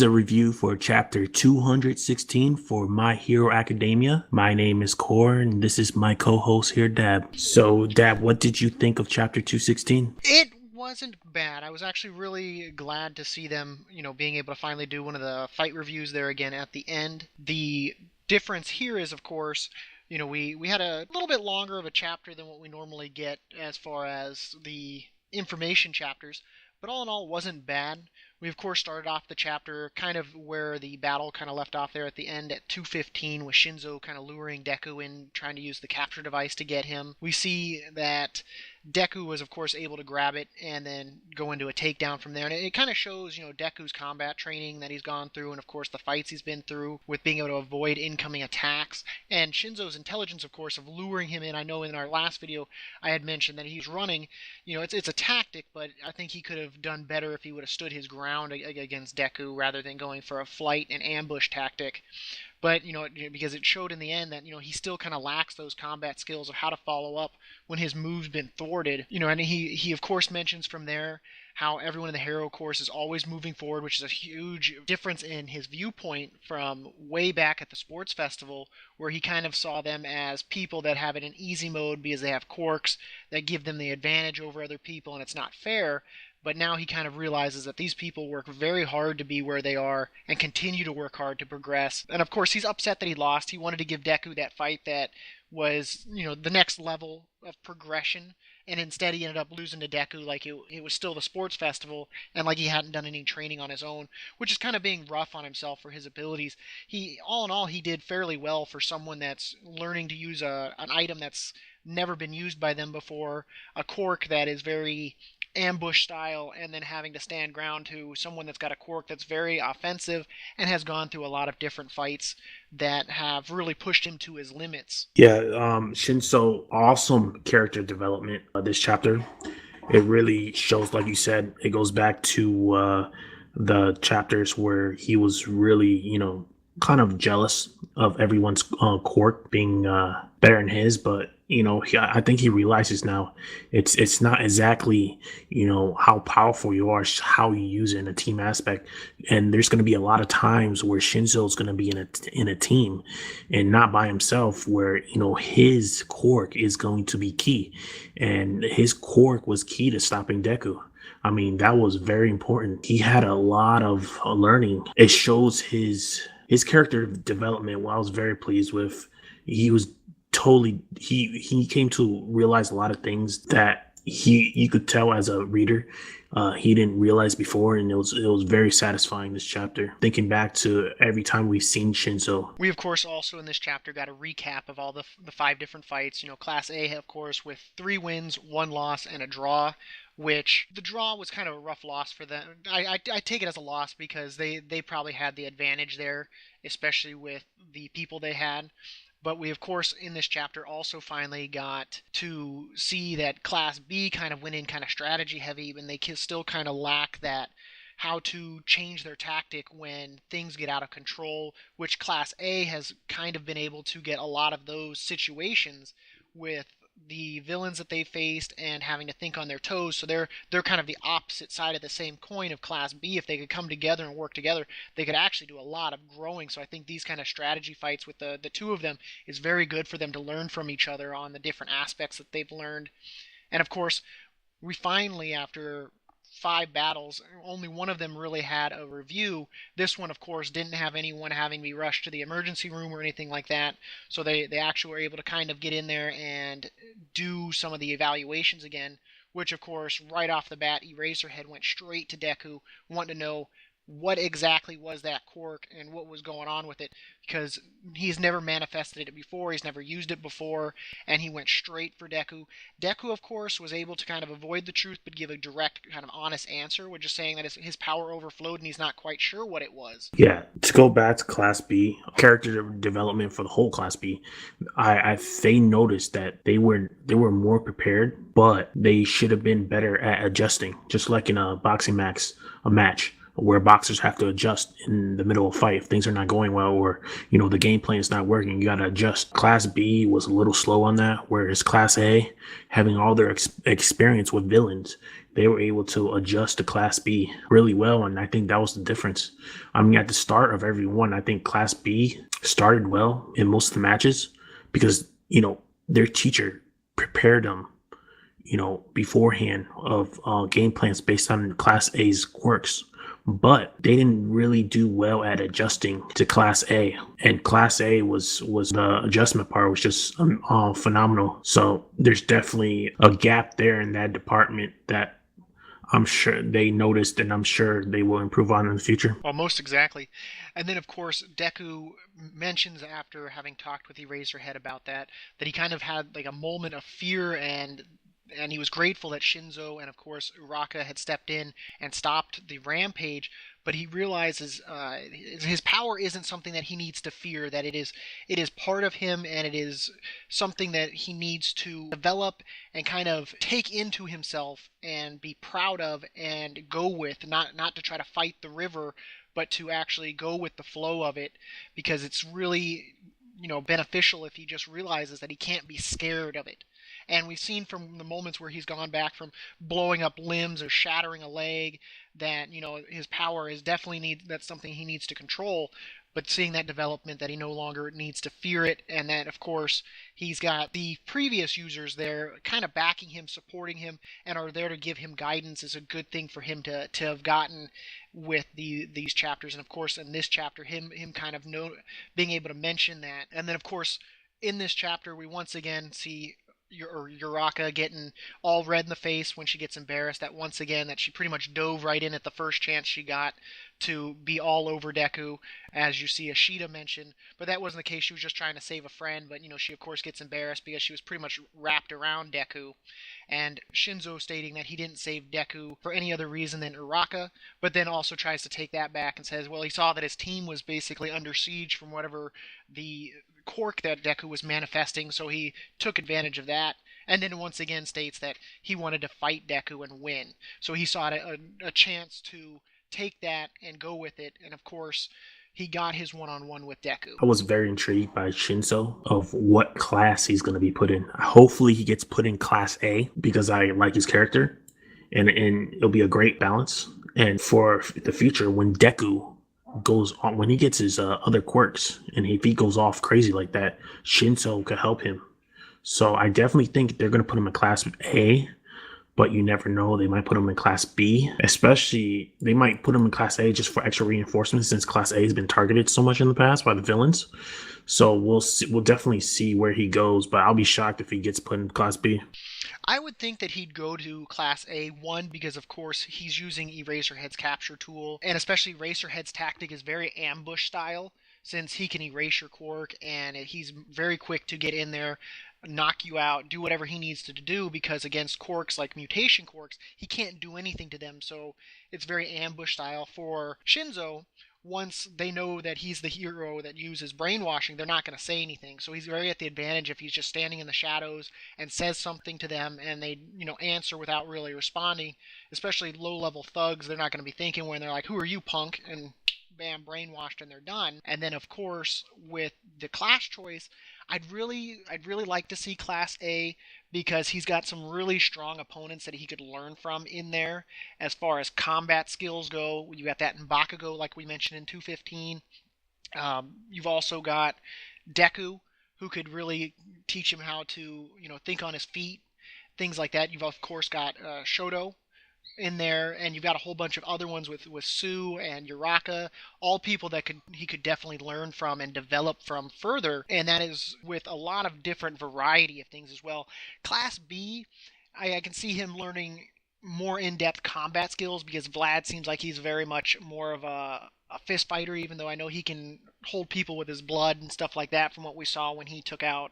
is a review for chapter 216 for My Hero Academia. My name is Kor, and this is my co-host here, Dab. So, Dab, what did you think of chapter 216? It wasn't bad. I was actually really glad to see them, being able to finally do one of the fight reviews there again at the end. The difference here is, of course, we had a little bit longer of a chapter than what we normally get as far as the information chapters, but all in all, it wasn't bad. We, of course, started off the chapter kind of where the battle kind of left off there at the end at 2:15 with Shinzo kind of luring Deku in, trying to use the capture device to get him. We see that Deku was, of course, able to grab it and then go into a takedown from there. And it kind of shows, Deku's combat training that he's gone through and, of course, the fights he's been through with being able to avoid incoming attacks. And Shinzo's intelligence, of course, of luring him in. I know in our last video I had mentioned that he's running. It's a tactic, but I think he could have done better if he would have stood his ground against Deku rather than going for a flight and ambush tactic. But, because it showed in the end that, he still kind of lacks those combat skills of how to follow up when his move's been thwarted. And he of course mentions from there how everyone in the Hero course is always moving forward, which is a huge difference in his viewpoint from way back at the sports festival, where he kind of saw them as people that have it in easy mode because they have quirks that give them the advantage over other people, and it's not fair. But now he kind of realizes that these people work very hard to be where they are and continue to work hard to progress. And of course, he's upset that he lost. He wanted to give Deku that fight that was, the next level of progression. And instead, he ended up losing to Deku like it was still the sports festival and like he hadn't done any training on his own, which is kind of being rough on himself for his abilities. All in all, he did fairly well for someone that's learning to use an item that's never been used by them before, a quirk that is very ambush style, and then having to stand ground to someone that's got a quirk that's very offensive and has gone through a lot of different fights that have really pushed him to his limits. Yeah, Shinso, awesome character development. This chapter, it really shows, like you said, it goes back to the chapters where he was really, kind of jealous of everyone's quirk being better than his, but I think he realizes now it's not exactly how powerful you are, it's how you use it in a team aspect. And there's going to be a lot of times where Shinzo's going to be in a team and not by himself, where his quirk is going to be key, and his quirk was key to stopping Deku. I mean, that was very important. He had a lot of learning. It shows his character development. What I was very pleased with. He was totally he came to realize a lot of things that you could tell as a reader he didn't realize before, and it was very satisfying, this chapter, thinking back to every time we've seen Shinzo. We of course also in this chapter got a recap of all the 5 different fights. Class A, of course, with 3 wins, 1 loss, and a draw, which the draw was kind of a rough loss for them. I take it as a loss because they probably had the advantage there, especially with the people they had. But we, of course, in this chapter also finally got to see that Class B kind of went in kind of strategy heavy, and they still kind of lack that how to change their tactic when things get out of control, which Class A has kind of been able to get a lot of those situations with the villains that they faced and having to think on their toes. So they're kind of the opposite side of the same coin of Class B. If they could come together and work together, they could actually do a lot of growing. So I think these kind of strategy fights with the 2 of them is very good for them to learn from each other on the different aspects that they've learned. And of course, we finally, after 5 battles, only one of them really had a review. This one, of course, didn't have anyone having to be rushed to the emergency room or anything like that. So they actually were able to kind of get in there and do some of the evaluations again, which, of course, right off the bat, Eraserhead went straight to Deku, wanting to know what exactly was that quirk and what was going on with it, because he's never manifested it before, he's never used it before, and he went straight for Deku. Deku, of course, was able to kind of avoid the truth but give a direct, kind of honest answer, which is saying that his power overflowed and he's not quite sure what it was. Yeah, to go back to Class B, character development for the whole Class B, they noticed that they were more prepared, but they should have been better at adjusting, just like in a boxing match. where boxers have to adjust in the middle of a fight if things are not going well, or the game plan is not working. You got to adjust. Class B was a little slow on that, whereas Class A, having all their experience with villains, they were able to adjust to Class B really well, and I think that was the difference. I mean, at the start of every one, I think Class B started well in most of the matches because their teacher prepared them beforehand of game plans based on Class A's quirks. But they didn't really do well at adjusting to Class A, and Class A was the adjustment part was just phenomenal. So there's definitely a gap there in that department that I'm sure they noticed, and I'm sure they will improve on in the future. Well, most exactly. And then, of course, Deku mentions after having talked with Eraserhead about that he kind of had like a moment of fear and he was grateful that Shinzo and of course Uraka had stepped in and stopped the rampage. But he realizes his power isn't something that he needs to fear. That it is part of him, and it is something that he needs to develop and kind of take into himself and be proud of and go with. Not to try to fight the river, but to actually go with the flow of it, because it's really beneficial if he just realizes that he can't be scared of it. And we've seen from the moments where he's gone back from blowing up limbs or shattering a leg that his power is definitely that's something he needs to control. But seeing that development that he no longer needs to fear it, and that of course he's got the previous users there kind of backing him, supporting him, and are there to give him guidance is a good thing for him to have gotten with these chapters. And of course in this chapter him kind of being able to mention that. And then of course in this chapter we once again see Uraka getting all red in the face when she gets embarrassed. That once again that she pretty much dove right in at the first chance she got to be all over Deku, as you see Ashita mention. But that wasn't the case. She was just trying to save a friend. But she of course gets embarrassed because she was pretty much wrapped around Deku. And Shinzo stating that he didn't save Deku for any other reason than Uraka, but then also tries to take that back and says, well, he saw that his team was basically under siege from whatever the quirk that Deku was manifesting, so he took advantage of that. And then once again states that he wanted to fight Deku and win. So he saw a chance to take that and go with it. And of course, he got his one-on-one with Deku. I was very intrigued by Shinzo of what class he's going to be put in. Hopefully he gets put in Class A because I like his character, and it'll be a great balance. And for the future, when Deku goes on, when he gets his other quirks, and if he goes off crazy like that, Shinzo could help him. So I definitely think they're going to put him in Class A, but you never know. They might put him in Class B, especially they might put him in Class A just for extra reinforcements since Class A has been targeted so much in the past by the villains. So we'll see, we'll definitely see where he goes, but I'll be shocked if he gets put in Class B. I would think that he'd go to Class A1 because, of course, he's using Eraserhead's capture tool, and especially Eraserhead's tactic is very ambush style, since he can erase your quirk, and he's very quick to get in there, knock you out, do whatever he needs to do, because against quirks like mutation quirks, he can't do anything to them, so it's very ambush style. For Shinzo, once they know that he's the hero that uses brainwashing, they're not going to say anything. So he's very at the advantage if he's just standing in the shadows and says something to them and they, answer without really responding. Especially low-level thugs, they're not going to be thinking when they're like, "Who are you, punk?" and bam, brainwashed and they're done. And then of course with the class choice, I'd really like to see Class A because he's got some really strong opponents that he could learn from in there. As far as combat skills go, you got that in Bakugo, like we mentioned in 215. You've also got Deku, who could really teach him how to, think on his feet, things like that. You've of course got Shoto in there, and you've got a whole bunch of other ones with Sue and Uraka, all people that he could definitely learn from and develop from further, and that is with a lot of different variety of things as well. Class B, I can see him learning more in-depth combat skills because Vlad seems like he's very much more of a fist fighter, even though I know he can hold people with his blood and stuff like that from what we saw when he took out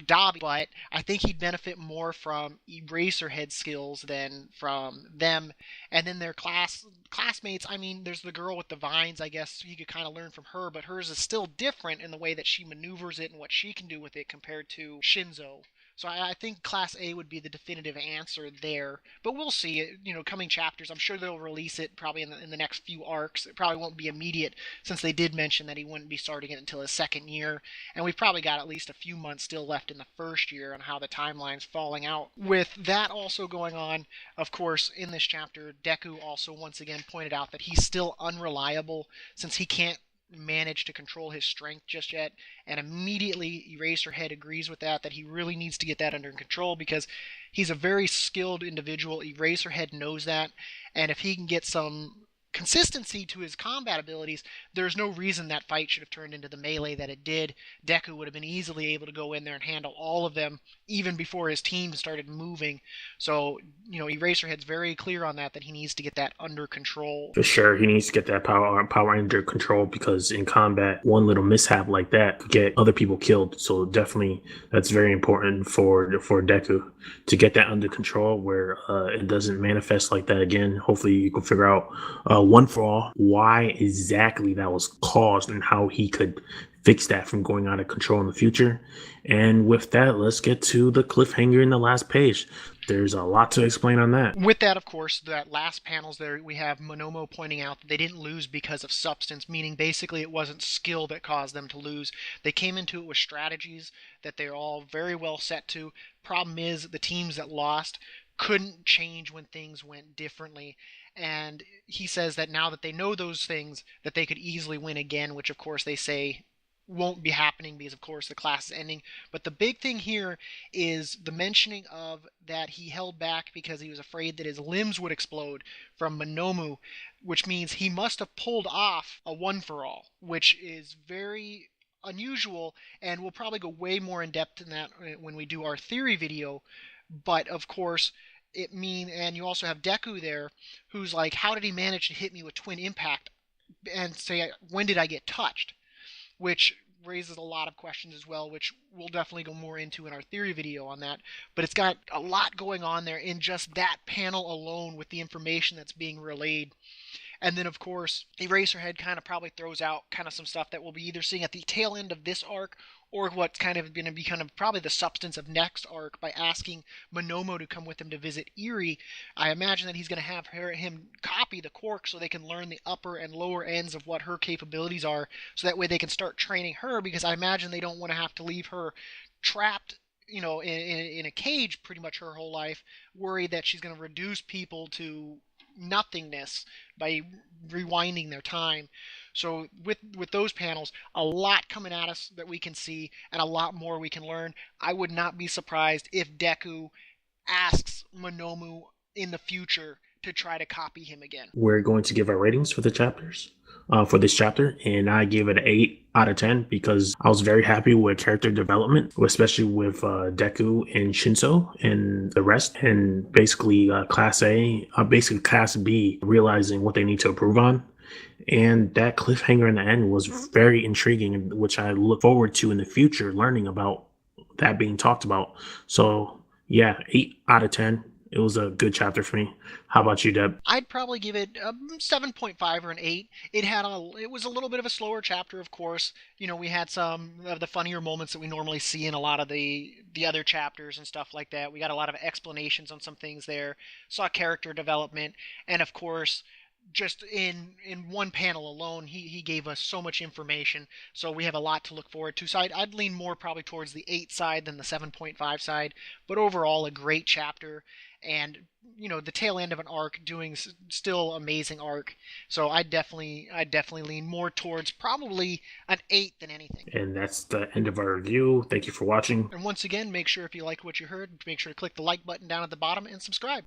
Dobby. But I think he'd benefit more from Eraserhead skills than from them. And then their classmates, I mean, there's the girl with the vines, I guess he could kind of learn from her, but hers is still different in the way that she maneuvers it and what she can do with it compared to Shinzo. So I think Class A would be the definitive answer there. But we'll see. Coming chapters, I'm sure they'll release it probably in the next few arcs. It probably won't be immediate since they did mention that he wouldn't be starting it until his second year. And we've probably got at least a few months still left in the first year on how the timeline's falling out. With that also going on, of course, in this chapter, Deku also once again pointed out that he's still unreliable since he can't manage to control his strength just yet, and immediately Eraserhead agrees with that he really needs to get that under control because he's a very skilled individual. Eraserhead knows that, and if he can get some consistency to his combat abilities, there's no reason that fight should have turned into the melee that it did. Deku would have been easily able to go in there and handle all of them even before his team started moving. So, Eraserhead's very clear on that he needs to get that under control. For sure, he needs to get that power under control because in combat, one little mishap like that could get other people killed. So definitely, that's very important for Deku to get that under control where it doesn't manifest like that again. Hopefully, you can figure out one for all why exactly that was caused and how he could fix that from going out of control in the future. And with that, let's get to the cliffhanger in the last page. There's a lot to explain on that. With that, of course, that last panels there, we have Monomo pointing out that they didn't lose because of substance, meaning basically it wasn't skill that caused them to lose. They came into it with strategies that they're all very well set to. Problem is, the teams that lost couldn't change when things went differently. And he says that now that they know those things, that they could easily win again, which of course they say won't be happening because of course the class is ending. But the big thing here is the mentioning of that he held back because he was afraid that his limbs would explode from Monomu, which means he must have pulled off a one for all, which is very unusual, and we'll probably go way more in depth in that when we do our theory video. But of course and you also have Deku there who's like, how did he manage to hit me with twin impact and say, when did I get touched? Which raises a lot of questions as well, which we'll definitely go more into in our theory video on that. But it's got a lot going on there in just that panel alone with the information that's being relayed. And then, of course, Eraserhead kind of probably throws out kind of some stuff that we'll be either seeing at the tail end of this arc or what's kind of going to be kind of probably the substance of next arc by asking Monomo to come with him to visit Eri. I imagine that he's going to have him copy the Quark so they can learn the upper and lower ends of what her capabilities are, so that way they can start training her, because I imagine they don't want to have to leave her trapped in a cage pretty much her whole life, worried that she's going to reduce people to nothingness by rewinding their time. So with those panels, a lot coming at us that we can see and a lot more we can learn. I would not be surprised if Deku asks Monomu in the future to try to copy him again. We're going to give our ratings for the chapters. For this chapter, and I gave it an 8 out of 10 because I was very happy with character development, especially with Deku and Shinso and the rest, and basically Class A, basically Class B, realizing what they need to improve on. And that cliffhanger in the end was very intriguing, which I look forward to in the future, learning about that being talked about. So yeah, 8 out of 10. It was a good chapter for me. How about you, Deb? I'd probably give it a 7.5 or an 8. It was a little bit of a slower chapter, of course. We had some of the funnier moments that we normally see in a lot of the other chapters and stuff like that. We got a lot of explanations on some things there. Saw character development, and of course, just in one panel alone, he gave us so much information, so we have a lot to look forward to. So I'd lean more probably towards the 8 side than the 7.5 side, but overall a great chapter, and the tail end of an arc doing still amazing arc. So I definitely lean more towards probably an 8 than anything. And that's the end of our review. Thank you for watching. And once again, make sure if you like what you heard, make sure to click the like button down at the bottom and subscribe.